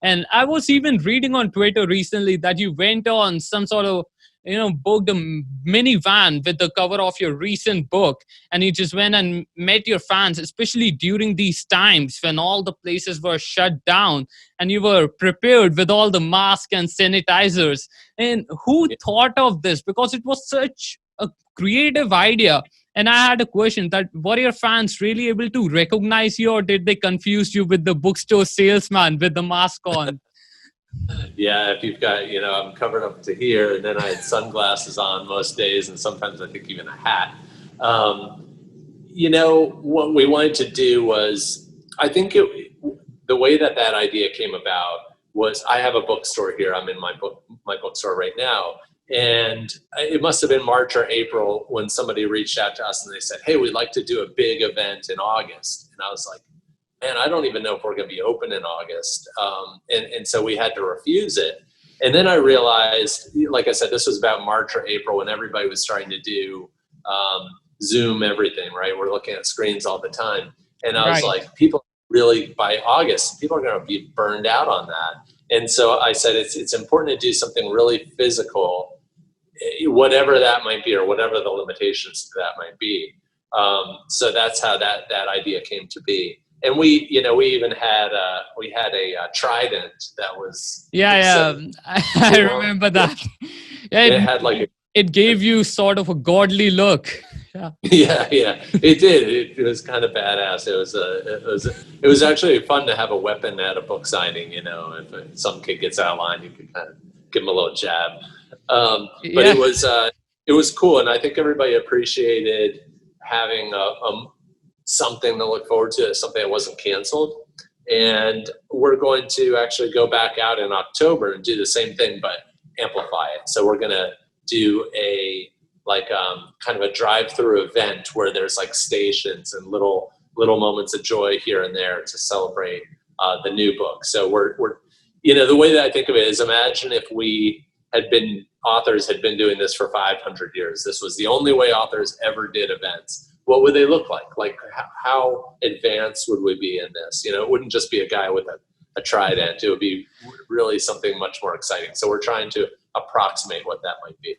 And I was even reading on Twitter recently that you went on some sort of, booked a minivan with the cover of your recent book, and you just went and met your fans, especially during these times when all the places were shut down, and you were prepared with all the masks and sanitizers. And who thought of this? Because it was such a creative idea. And I had a question that, were your fans really able to recognize you, or did they confuse you with the bookstore salesman with the mask on? Yeah, if you've got, I'm covered up to here, and then I had sunglasses on most days, and sometimes I think even a hat. Um, what we wanted to do was, I think the way that idea came about was, I have a bookstore here. I'm in my bookstore right now. And it must have been March or April when somebody reached out to us and they said, hey, we'd like to do a big event in August. And I was like, man, I don't even know if we're going to be open in August. And so we had to refuse it. And then I realized, like I said, this was about March or April when everybody was starting to do Zoom everything, right? We're looking at screens all the time. And I was Right. like, people really, by August, people are going to be burned out on that. And so I said, it's important to do something really physical, whatever that might be, or whatever the limitations to that might be. So that's how that idea came to be. And we even had a trident that was, Yeah, I remember that. Yeah, it had like it gave you sort of a godly look. Yeah. yeah, it did. It was kind of badass. It was actually fun to have a weapon at a book signing. If some kid gets out of line, you could kind of give him a little jab. But Yeah. it was cool, and I think everybody appreciated having something to look forward to, something that wasn't canceled. And we're going to actually go back out in October and do the same thing, but amplify it. So we're going to do kind of a drive-through event where there's like stations and little moments of joy here and there to celebrate the new book. So we're the way that I think of it is, imagine if authors had been doing this for 500 years. This was the only way authors ever did events. What would they look like? Like, how advanced would we be in this? It wouldn't just be a guy with a trident. It would be really something much more exciting. So we're trying to approximate what that might be.